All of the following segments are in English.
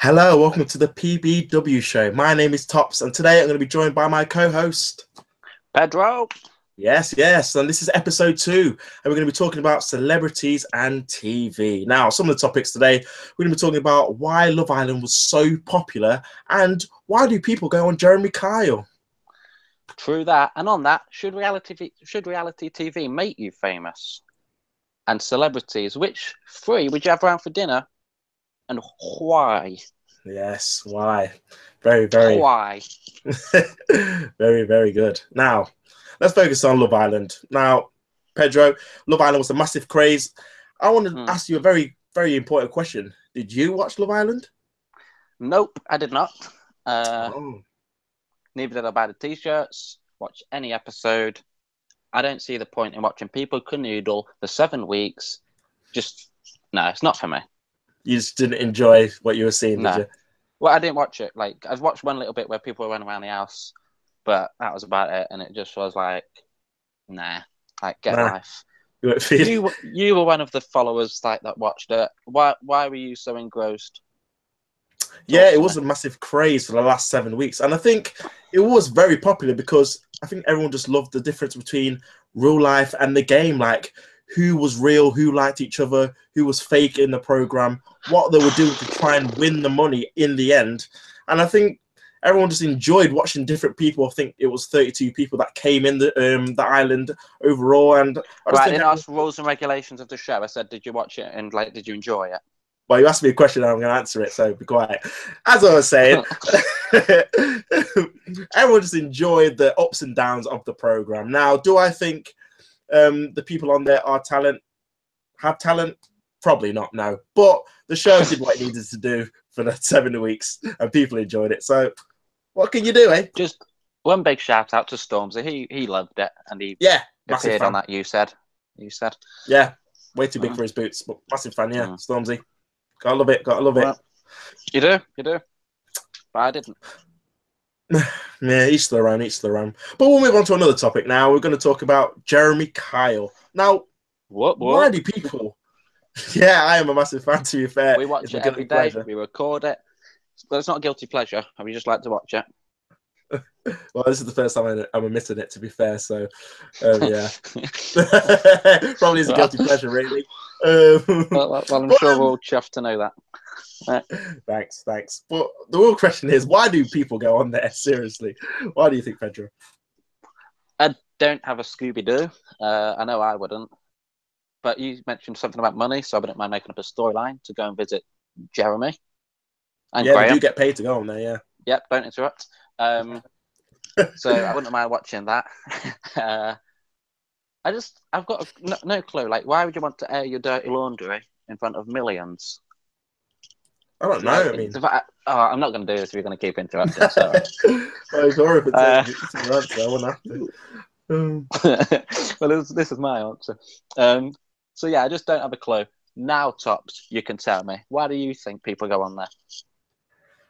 Hello, welcome to the PBW show. My name is Tops, and today I'm going to be joined by my co-host, Pedro. Yes, and this is episode 2, and we're going to be talking about celebrities and TV. Now, some of the topics today, we're going to be talking about why Love Island was so popular, and why do people go on Jeremy Kyle? True that. And on that, should reality TV make you famous? And celebrities, which 3 would you have around for dinner? And why? Yes, why? Very. Why? Very good. Now, let's focus on Love Island. Now, Pedro, Love Island was a massive craze. I want to ask you a very important question. Did you watch Love Island? Nope, I did not. Neither did I buy the t-shirts, watch any episode. I don't see the point in watching people canoodle for 7 weeks. No, it's not for me. You just didn't enjoy what you were seeing, No. did you? Well, I didn't watch it. Like, I watched one little bit where people were running around the house, but that was about it. And it just was like, nah, like, get a life. You were one of the followers that watched it. Why were you so engrossed? Yeah, it was a massive craze for the last 7 weeks. And I think it was very popular because I think everyone just loved the difference between real life and the game. Like, who was real, who liked each other, who was fake in the program, what they were doing to try and win the money in the end. And I think everyone just enjoyed watching different people. I think it was 32 people that came in the island overall. And I didn't ask rules and regulations of the show. I said, did you watch it and did you enjoy it? Well, you asked me a question and I'm going to answer it, so be quiet. As I was saying, everyone just enjoyed the ups and downs of the program. Now, do I think the people on there have talent? Probably not, no. But the show did what it needed to do for the 7 weeks, and people enjoyed it. So, what can you do, eh? Just one big shout out to Stormzy. He loved it, and he appeared on that. You said, yeah, way too big for his boots, but massive fan, yeah. Stormzy, gotta love it. You do, but I didn't. Yeah, each their own. But we'll move on to another topic now. We're going to talk about Jeremy Kyle. Now, why do people... Yeah, I am a massissive fan, to be fair. We watch it every day. We record it. But it's not a guilty pleasure. We just like to watch it. Well, this is the first time I'm admitting it, to be fair. So, yeah. Probably is a guilty pleasure, really. Well, I'm sure we're all chuffed to know that. Thanks. But the real question is, why do people go on there? Seriously, why do you think, Pedro? I don't have a Scooby-Doo. I know I wouldn't. But you mentioned something about money, so I wouldn't mind making up a storyline to go and visit Jeremy. And yeah, Graham. They do get paid to go on there, yeah. Yep, don't interrupt. So I wouldn't mind watching that. I've got no clue. Like, why would you want to air your dirty laundry in front of millions? I don't know. I'm not going to do this if you're going to keep interrupting. Sorry. Well, sorry if it's your answer. I won't have to. Well, this is my answer. So yeah, I just don't have a clue. Now, Tops, you can tell me. Why do you think people go on there?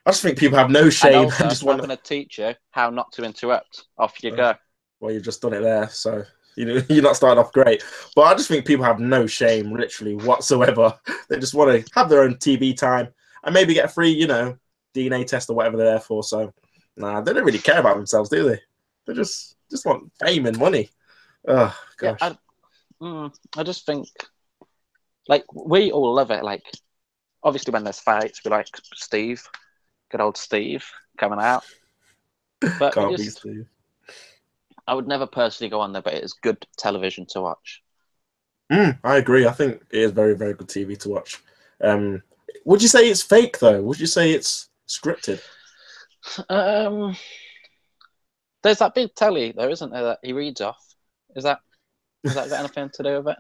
I just think people have no shame. And also, I'm going to teach you how not to interrupt. Off you go. Well, you've just done it there, so you're not starting off great. But I just think people have no shame, literally, whatsoever. They just want to have their own TV time and maybe get a free, DNA test or whatever they're there for. So, nah, they don't really care about themselves, do they? They just want fame and money. Oh, gosh. Yeah, I just think, like, we all love it. Like, obviously, when there's fights, we like Steve, good old Steve, coming out. But Can't be Steve. I would never personally go on there, but it is good television to watch. I agree. I think it is very, very good TV to watch. Would you say it's fake, though? Would you say it's scripted? There's that big telly, though, isn't there, that he reads off? Has that got anything to do with it?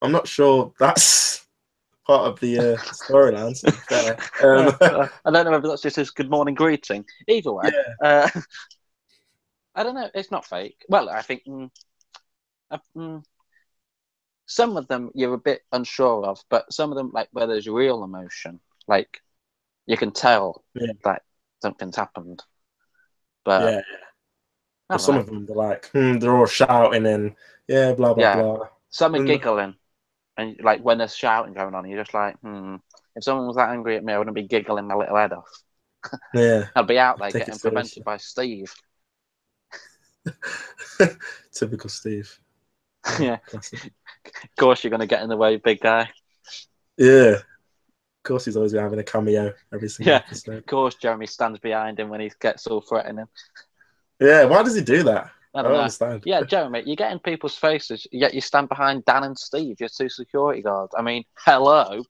I'm not sure that's part of the storyline. I don't know if that's just his good morning greeting. Either way, yeah. I don't know. It's not fake. Well, I think some of them you're a bit unsure of, but some of them, like where there's real emotion, like you can tell that something's happened. But some of them, they're like, they're all shouting and blah blah blah. Some are giggling, and like when there's shouting going on, you're just like, if someone was that angry at me, I wouldn't be giggling my little head off. Yeah. I'd be out there getting prevented by Steve. Typical Steve. Yeah. Classic. Of course, you're going to get in the way, big guy. Yeah. Of course, he's always having a cameo every single episode. Of course, Jeremy stands behind him when he gets all threatening. Yeah, why does he do that? I don't understand. Yeah, Jeremy, you get in people's faces, yet you stand behind Dan and Steve, your two security guards. I mean, hello.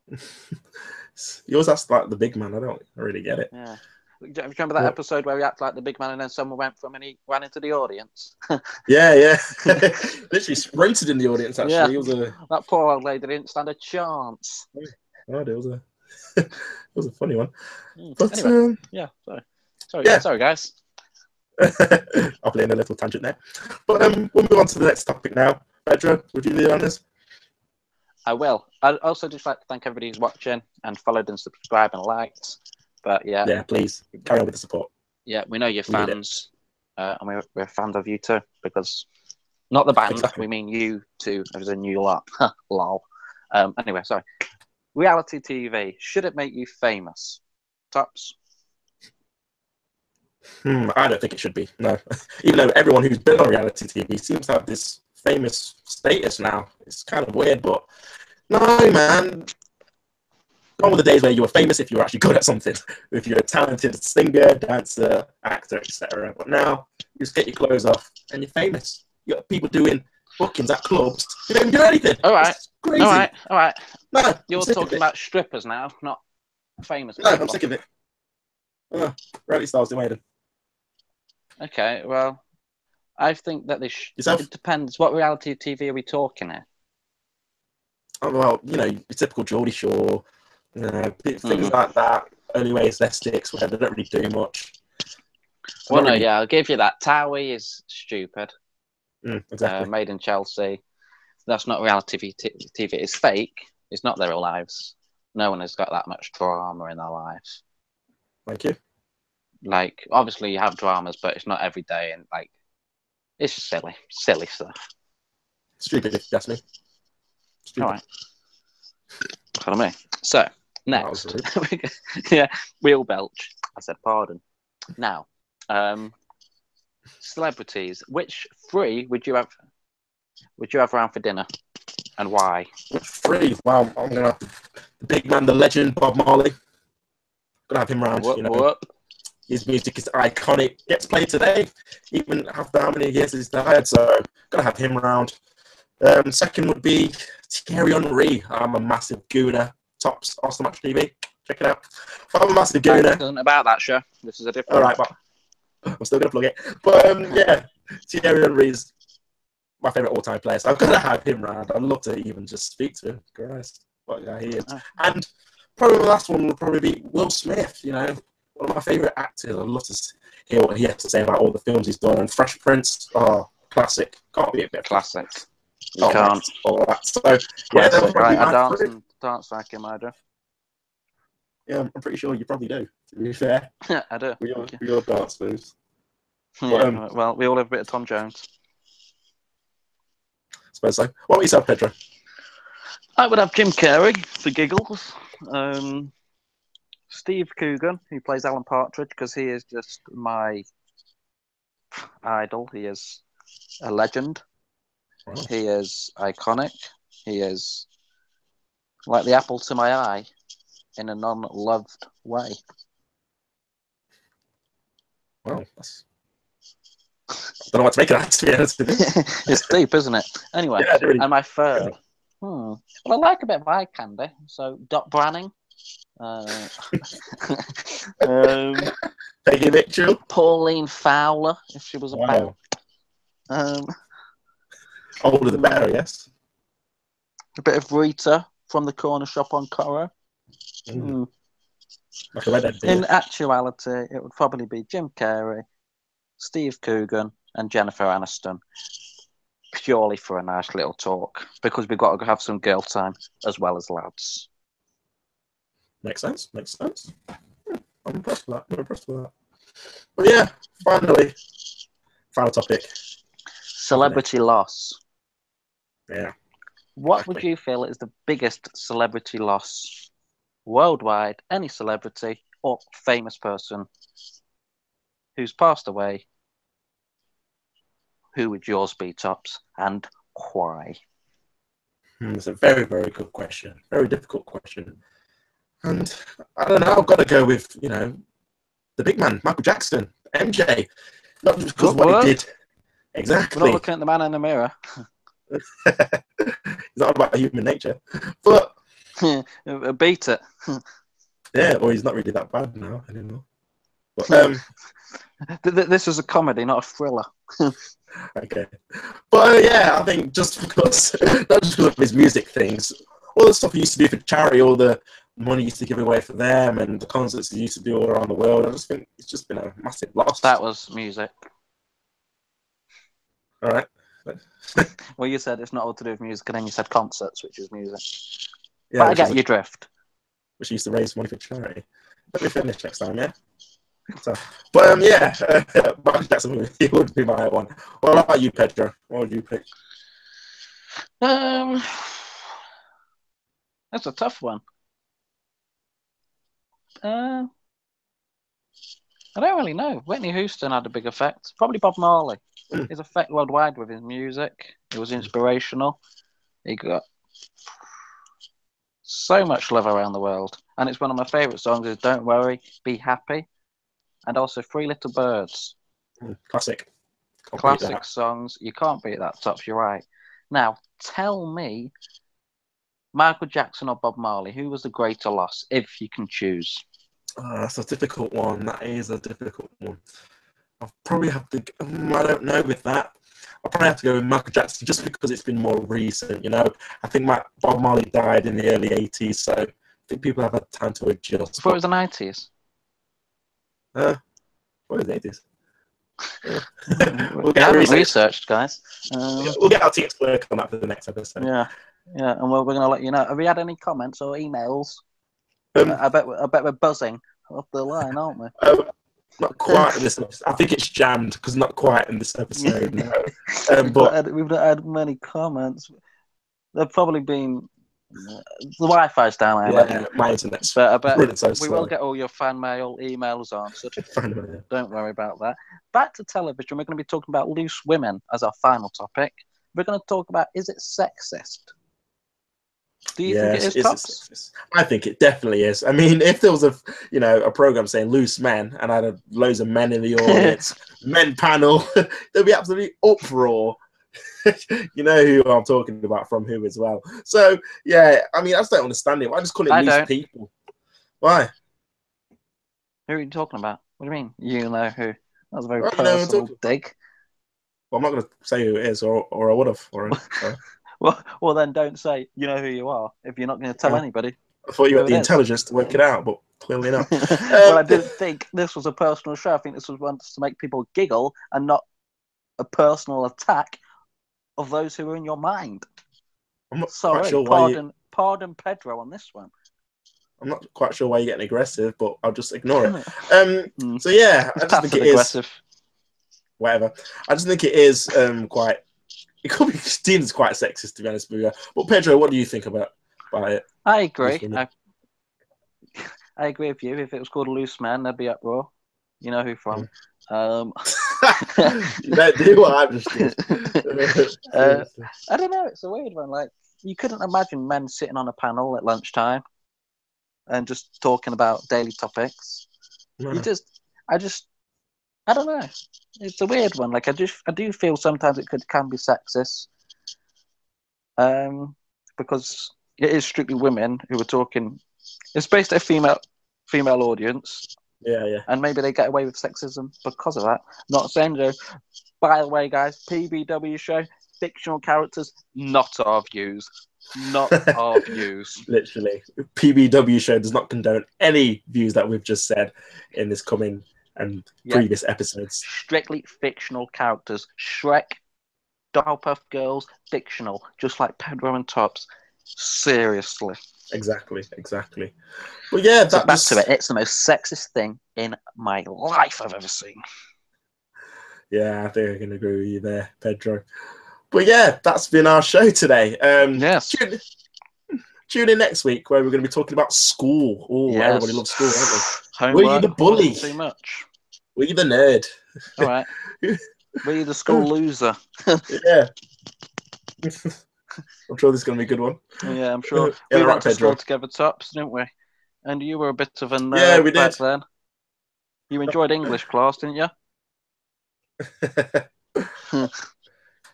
You always ask like the big man. I don't really get it. Yeah. Do you remember that episode where he acted like the big man and then someone went from and he ran into the audience? Yeah. Literally sprinted in the audience, actually. Yeah. That poor old lady didn't stand a chance. Oh, it was a funny one. But, anyway, sorry, guys. I'll play in a little tangent there. But we'll move on to the next topic now. Pedro, would you lead on this? I will. I'd also just like to thank everybody who's watching and followed and subscribed and liked. But yeah, please carry on with the support. Yeah, we know you're fans, and we're fans of you too. Because not the band, we mean you two as a new lot. Lol. Anyway, sorry. Reality TV, should it make you famous? Tops. I don't think it should be. No, even though everyone who's been on reality TV seems to have this famous status now. It's kind of weird, but no, man. Gone were the days where you were famous if you were actually good at something. If you're a talented singer, dancer, actor, etc. But now you just get your clothes off and you're famous. You got people doing bookings at clubs. You don't even do anything. All right. No, you're talking about strippers now, not famous people. No, I'm sick of it. Reality stars demanding. Okay, well, I think that it depends. What reality TV are we talking here? Oh, well, your typical Geordie Shore. Things like that. Only way is Essex, where they don't really do much. Well, no, I'll give you that. Towie is stupid. Exactly. Made in Chelsea. That's not reality TV. It's fake. It's not their real lives. No one has got that much drama in their lives. Thank you. Like, obviously you have dramas, but it's not every day, and like, it's just silly stuff. Stupid, if you ask me. Stupid. All right. Follow me. So, next. Wheel belch. I said pardon. Now, celebrities. Which three would you have around for dinner, and why? Which three? Well, I'm gonna have the big man, the legend, Bob Marley. Gonna have him around. What? His music is iconic. Gets played today, even after how many years he's died. So, gonna have him around. Second would be Thierry Henry. I'm a massive gooner. Tops Awesome Match TV. Check it out. I'm a massive gooner. This isn't about that show. This is a different. All right, but I'm still gonna plug it. But Thierry Henry's my favorite all-time player. So I've got to have him around. I'd love to even just speak to him. Christ, what a guy he is. And probably the last one would probably be Will Smith. One of my favorite actors. I'd love to hear what he has to say about all the films he's done. And Fresh Prince, classic. Can't be a bit classic. You can't. All that. So I dance like him, I do. Yeah, I'm pretty sure you probably do. To be fair, I do. We all dance moves. Yeah, well, we all have a bit of Tom Jones. I suppose so. What about yourself, Pedro? I would have Jim Carrey for giggles. Steve Coogan, who plays Alan Partridge, because he is just my idol. He is a legend. Wow. He is iconic. He is like the apple to my eye in a non-loved way. Wow, I don't know what to make of that, to be honest with you. It's deep, isn't it? Anyway, really, and my third. Well, I like a bit of eye candy. So, Dot Branning. Peggy Mitchell. Pauline Fowler, if she was about. Older the better, yes. A bit of Rita from the corner shop on Coro. In actuality, it would probably be Jim Carrey, Steve Coogan, and Jennifer Aniston, purely for a nice little talk, because we've got to have some girl time as well as lads. Makes sense. I'm impressed with that. But yeah, final topic. Celebrity loss. Yeah. What would you feel is the biggest celebrity loss worldwide, any celebrity or famous person who's passed away, who would yours be, Tops, and why? It's a very, very good question. Very difficult question. And I don't know, I've got to go with, the big man, Michael Jackson, MJ. Not just because of what he did. Exactly. We're not looking at the man in the mirror. It's not about human nature. But beat it. Yeah, well, he's not really that bad now anymore. But this is a comedy, not a thriller. Okay. But yeah, I think just because, not just because of his music things, all the stuff he used to do for charity, all the money he used to give away for them, and the concerts he used to do all around the world, I just think it's just been a massive loss. That was music. All right. Well, you said it's not all to do with music, and then you said concerts, which is music. Yeah, but I get your drift. Which used to raise money for charity. Let me finish next time, yeah? So, but yeah, Michael Jackson, he would be my one. What about you, Pedro? What would you pick? That's a tough one. I don't really know. Whitney Houston had a big effect. Probably Bob Marley. His effect worldwide with his music. It was inspirational. He got so much love around the world. And it's one of my favourite songs is Don't Worry, Be Happy. And also Three Little Birds. Classic. Classic songs. You can't beat that, Tops. You're right. Now, tell me, Michael Jackson or Bob Marley, who was the greater loss, if you can choose? That's a difficult one. That is a difficult one. I'll probably have to. I don't know with that. I'll probably have to go with Michael Jackson just because it's been more recent. I think Bob Marley died in the early '80s, so I think people have had time to adjust. Before it was the '90s. What was the '80s? We'll get researched, guys. We'll get our team to work on that for the next episode. Yeah, and we're going to let you know. Have we had any comments or emails? I bet we're buzzing off the line, aren't we? Not quite in this episode. I think it's jammed because not quite in this episode. No. But we've not had many comments. They've probably been the Wi-Fi's down. Yeah, my internet's. But I bet so we will get all your fan mail, emails answered. Don't worry about that. Back to television, we're going to be talking about loose women as our final topic. We're going to talk about, is it sexist? Do you think it is, Tops? I think it definitely is. I mean, if there was a program saying loose men and I had loads of men in the audience, men panel, there'd be absolutely uproar. You know who I'm talking about from who as well. So yeah, I mean, I just don't understand it. I just call it loose people. Why? Who are you talking about? What do you mean? You know who? That was a very personal dig. Well, I'm not going to say who it is, or I would have. Well, then don't say you know who you are if you're not going to tell anybody. I thought you had the intelligence to work it out, but clearly not. Well, I didn't think this was a personal show. I think this was one to make people giggle and not a personal attack of those who are in your mind. I'm not quite sure pardon Pedro on this one. I'm not quite sure why you're getting aggressive, but I'll just ignore it. So yeah, I just think it is. Whatever. I just think it is quite. It could be deemed as quite sexist, to be honest with you. But Pedro, what do you think about it? I agree. I agree with you. If it was called Loose Man, there'd be uproar. You know who from? You don't do what I'm just doing. I don't know. It's a weird one. Like, you couldn't imagine men sitting on a panel at lunchtime and just talking about daily topics. No. I don't know. It's a weird one. Like, I do feel sometimes it can be sexist, because it is strictly women who are talking. It's based at a female audience. Yeah. And maybe they get away with sexism because of that. Not saying so. By the way, guys, PBWshow, fictional characters, not our views. Not our views. Literally. PBWshow does not condone any views that we've just said in this coming and previous episodes. Strictly fictional characters. Shrek, Powerpuff Girls, fictional. Just like Pedro and Tops. Seriously. Exactly. Well, yeah, so back to it. It's the most sexist thing in my life I've ever seen. Yeah, I think I can agree with you there, Pedro. But yeah, that's been our show today. Yes. tune in next week where we're going to be talking about school. Oh, Yes. Everybody loves school, don't they? Homework Were you the bully? too much. Were you the nerd? All right. Were you the school loser? Yeah. I'm sure this is going to be a good one. Yeah, I'm sure. Yeah, We right, went to Pedro. school together, Tops, didn't we? And you were a bit of a nerd Yeah, we back did. then. You enjoyed English class, didn't you?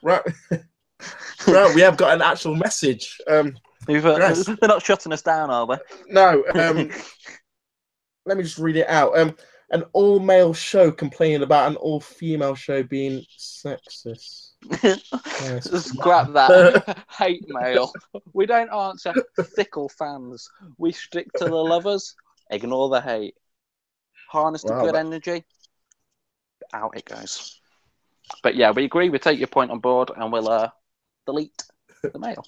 Right. Right, we have got an actual message. They're not shutting us down, are they? No. Let me just read it out. An all-male show complaining about an all-female show being sexist. Scrap that. Hate mail. We don't answer fickle fans. We stick to the lovers. Ignore the hate. Harness the good energy. Out it goes. But yeah, we agree. We take your point on board, and we'll delete the mail.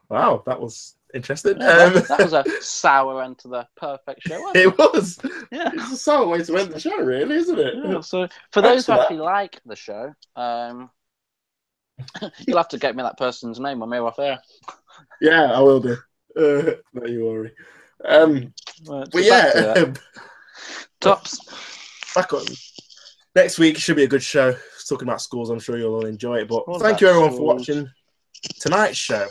Wow, that was interesting. Yeah, that was a sour end to the perfect show, wasn't it? It was. Yeah. It's a sour way to end the show, really, isn't it? Yeah, so for those who actually like the show, you'll have to get me that person's name when we're off air. Yeah, I will do. Don't you worry. Right, but yeah, Tops. Back on. Next week should be a good show. Talking about schools, I'm sure you'll all enjoy it. But thank you everyone for watching tonight's show.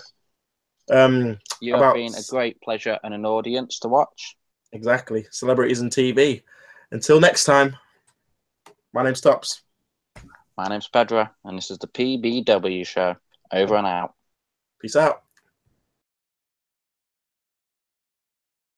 You have been a great pleasure and an audience to watch. Exactly. Celebrities and TV. Until next time, my name's Tops. My name's Pedro, and this is the PBW show. Over and out. Peace out.